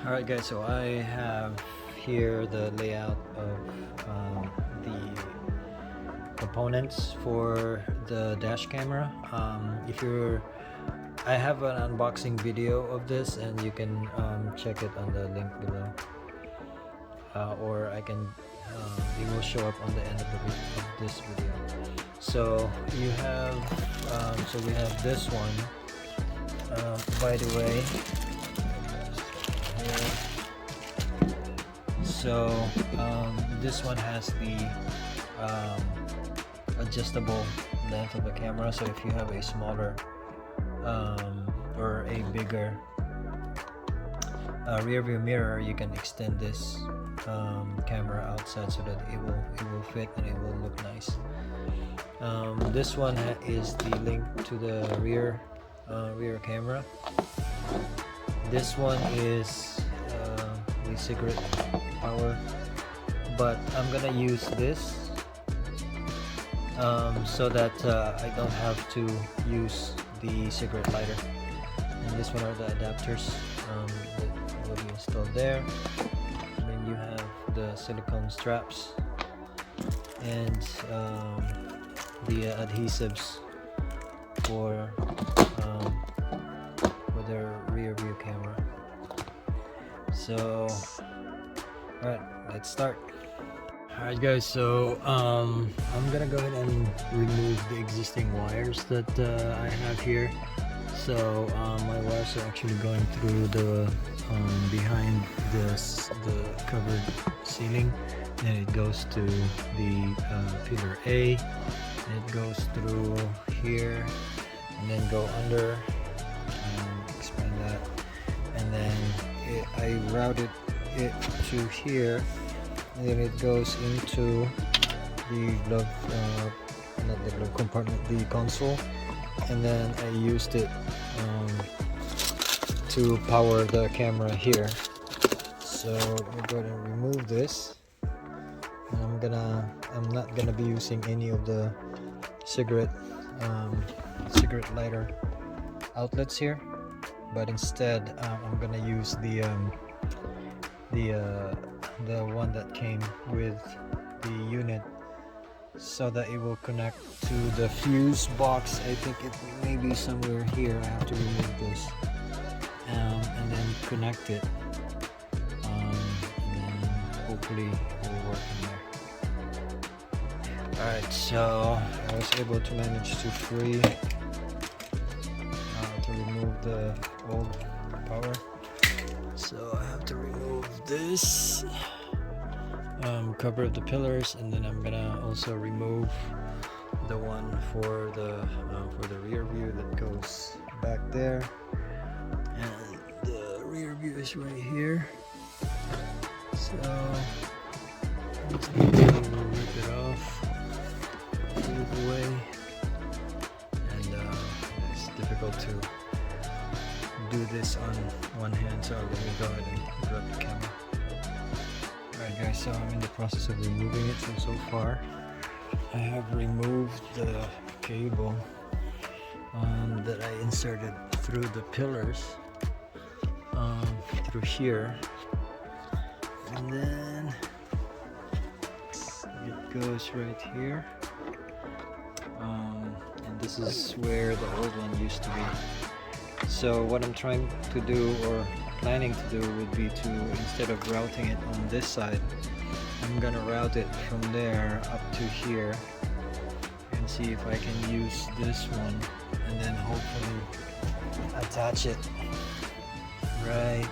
Alright guys, so I have here the layout of the components for the dash camera. I have an unboxing video of this, and you can check it on the link below, or it will show up on the end of this video. So we have this one. By the way, so this one has the adjustable length of the camera, so if you have a smaller or a bigger rear view mirror, you can extend this camera outside so that it will fit and it will look nice. This one is the link to the rear camera. This one is the cigarette power, but I'm gonna use this so that I don't have to use the cigarette lighter. And this one are the adapters that will be installed there. And then you have the silicone straps and the adhesives for the rear view camera. So alright, let's start. Alright guys, so I'm gonna go ahead and remove the existing wires that I have here. So my wires are actually going through the behind the covered ceiling, and it goes to the pillar A, and it goes through here and then go under, explain that, and then I routed it to here, and then it goes into the glove, not the glove compartment, the console, and then I used it to power the camera here. So let me go ahead and remove this, and I'm not gonna be using any of the cigarette lighter outlets here, but instead I'm gonna use the one that came with the unit, so that it will connect to the fuse box. I think it may be somewhere here. I have to remove this and then connect it, and then hopefully it will work in there. Alright, so I was able to manage to free to remove the old power. So I have to remove this cover of the pillars, and then I'm gonna also remove the one for the rear view that goes back there, and the rear view is right here. So I'm just gonna rip it off, put it away, and it's difficult to do this on one hand, so let me go ahead and grab the camera. Alright guys, so I'm in the process of removing it. So far I have removed the cable that I inserted through the pillars through here, and then it goes right here, and this is where the old one used to be. So what I'm trying to do, or planning to do, would be to, instead of routing it on this side, I'm gonna route it from there up to here and see if I can use this one, and then hopefully attach it right,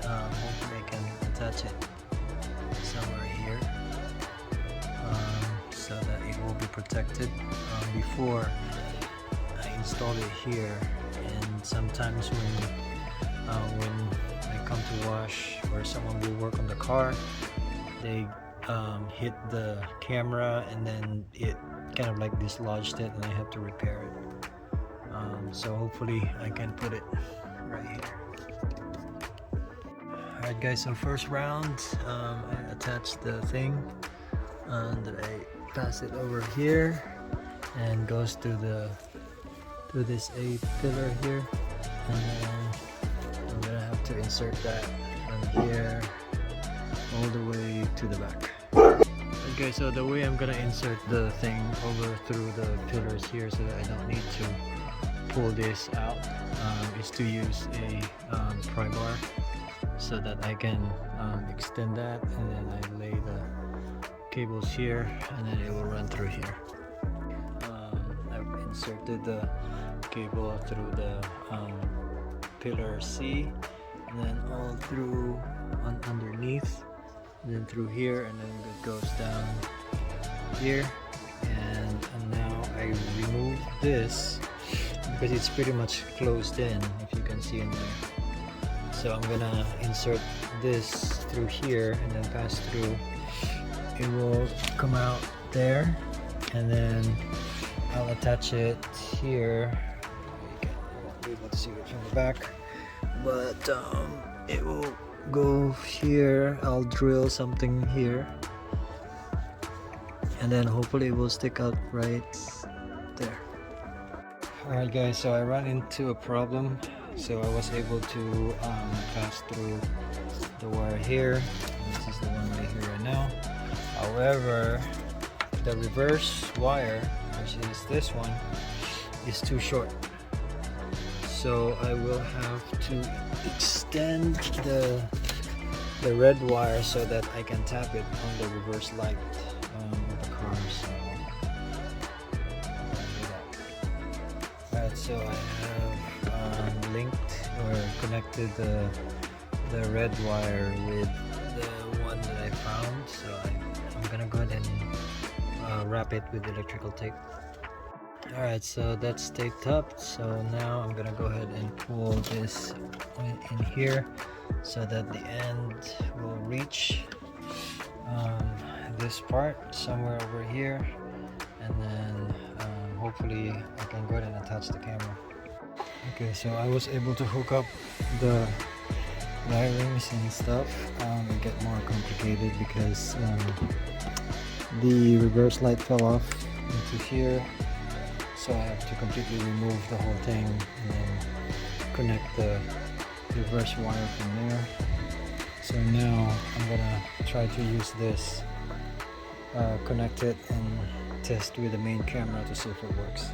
hopefully I can attach it somewhere here, so that it will be protected before I install it here. And sometimes when I come to wash, or someone will work on the car, they hit the camera and then it kind of like dislodged it, and I have to repair it. So hopefully I can put it right here. Alright guys, so first round, I attached the thing, and I pass it over here, and goes to this A pillar here, and then I'm gonna have to insert that from here all the way to the back. Okay, so the way I'm gonna insert the thing over through the pillars here so that I don't need to pull this out is to use a pry bar so that I can extend that, and then I lay the cables here and then it will run through here. I've inserted the cable through the pillar C and then all through underneath, and then through here, and then it goes down here. And now I remove this because it's pretty much closed in, if you can see in there. So I'm gonna insert this through here and then pass through. It will come out there, and then I'll attach it here. You won't be able to see it from the back, but it will go here. I'll drill something here, and then hopefully it will stick out right there. Alright guys, so I ran into a problem. So I was able to pass through the wire here. This is the one right here right now. However, the reverse wire, which is this one, is too short. So I will have to extend the red wire so that I can tap it on the reverse light of the car. So Alright, so I have linked or connected the red wire with the one that I found. So I'm gonna go ahead and wrap it with electrical tape. Alright, so that's taped up. So now I'm gonna go ahead and pull this in here so that the end will reach this part somewhere over here, and then hopefully I can go ahead and attach the camera. Okay, so I was able to hook up the wirings and stuff. It get more complicated because the reverse light fell off into here, so I have to completely remove the whole thing and then connect the reverse wire from there. So now I'm gonna try to use this, connect it and test with the main camera to see if it works.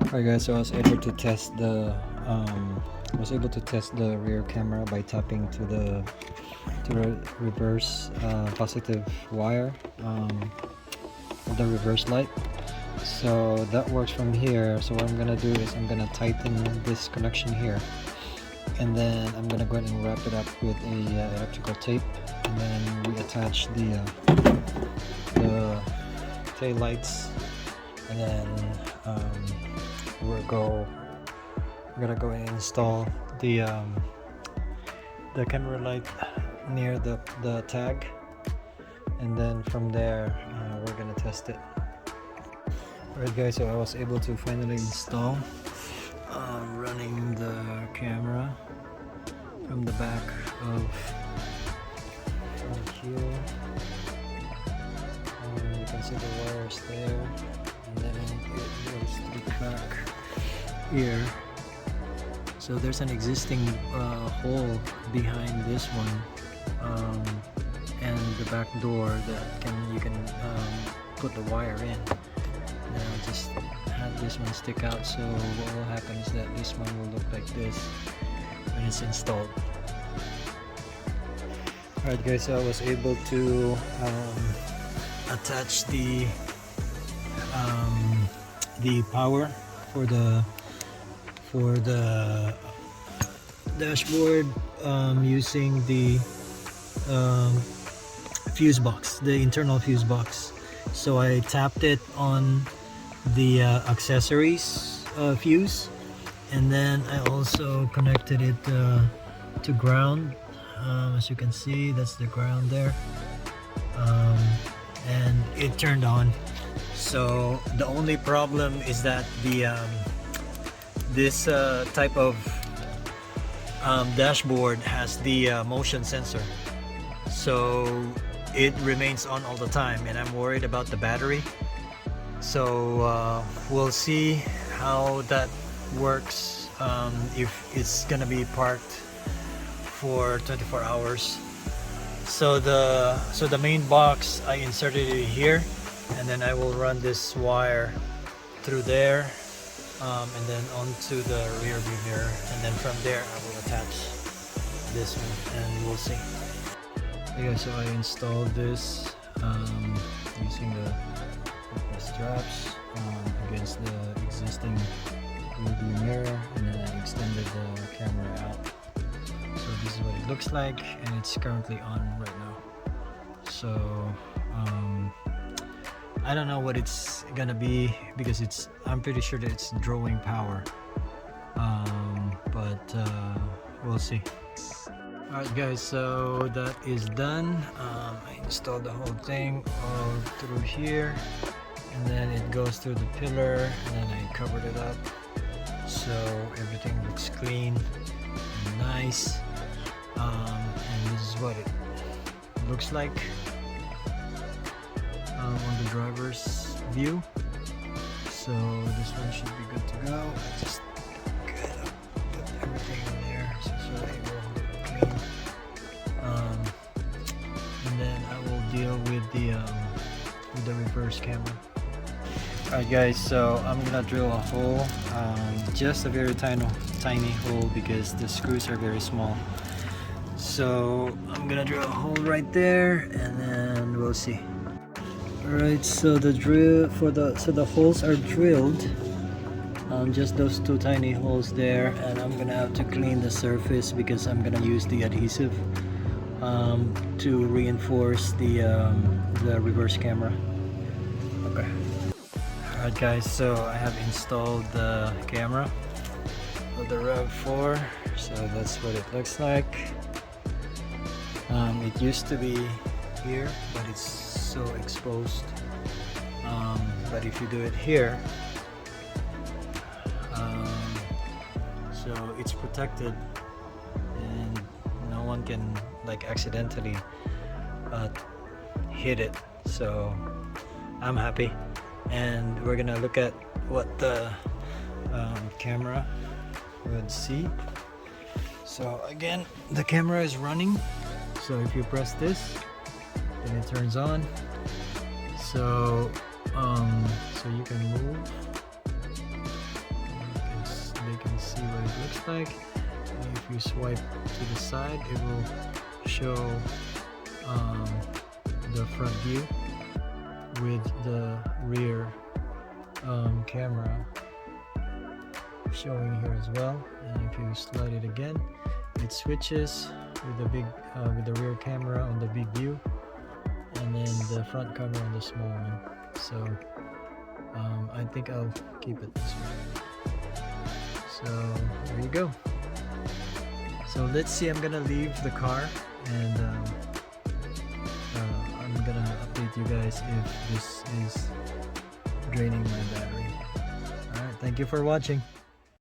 Alright guys, so I was able to test the rear camera by tapping to the reverse positive wire of the reverse light. So that works from here. So what I'm gonna do is I'm gonna tighten this connection here, and then I'm gonna go ahead and wrap it up with a electrical tape, and then reattach the tail lights, and then we're gonna go and install the camera light near the tag, and then from there we're gonna test it. Alright guys, so I was able to finally install running the camera from the back of here. You can see the wires there, and then it goes to the back here. So there's an existing hole behind this one, and the back door that you can put the wire in. Now just have this one stick out, so what will happen is that this one will look like this when it's installed. Alright guys, so I was able to attach the power for the dashboard using the fuse box, the internal fuse box. So I tapped it on the accessories fuse, and then I also connected it to ground. As you can see, that's the ground there, and it turned on. So the only problem is that the this type of dashboard has the motion sensor, so it remains on all the time, and I'm worried about the battery. So we'll see how that works, if it's gonna be parked for 24 hours. So the main box, I inserted it here, and then I will run this wire through there, and then onto the rear view mirror, and then from there I will attach this one, and we'll see. Okay, so I installed this using the straps against the existing rear view mirror, and then I extended the camera out. So this is what it looks like, and it's currently on right now. So I don't know what it's gonna be, because I'm pretty sure that it's drawing power, but we'll see. Alright guys, so that is done. I installed the whole thing all through here, and then it goes through the pillar, and then I covered it up so everything looks clean and nice. And this is what it looks like on the driver's view. So this one should be good to go. I just gotta put everything in there so it will look clean. And then I will deal with the reverse camera. Alright guys, so I'm gonna drill a hole, just a very tiny hole, because the screws are very small. So I'm gonna drill a hole right there, and then we'll see. Alright, so the holes are drilled, just those two tiny holes there, and I'm gonna have to clean the surface because I'm gonna use the adhesive to reinforce the reverse camera. Okay. Alright guys, so I have installed the camera of the RAV4, so that's what it looks like. It used to be here, but it's so exposed. But if you do it here, so it's protected, and no one can like accidentally hit it. So I'm happy, and we're gonna look at what the camera would see. So again, the camera is running. So if you press this, then it turns on. So so you can move. They can see what it looks like. And if you swipe to the side, it will show the front view with the rear camera showing here as well. And if you slide it again, it switches with the rear camera on the big view, and then the front camera on the small one. So I think I'll keep it this way. So there you go. So let's see, I'm gonna leave the car, and I'm gonna update you guys if this is draining my battery. Alright, thank you for watching.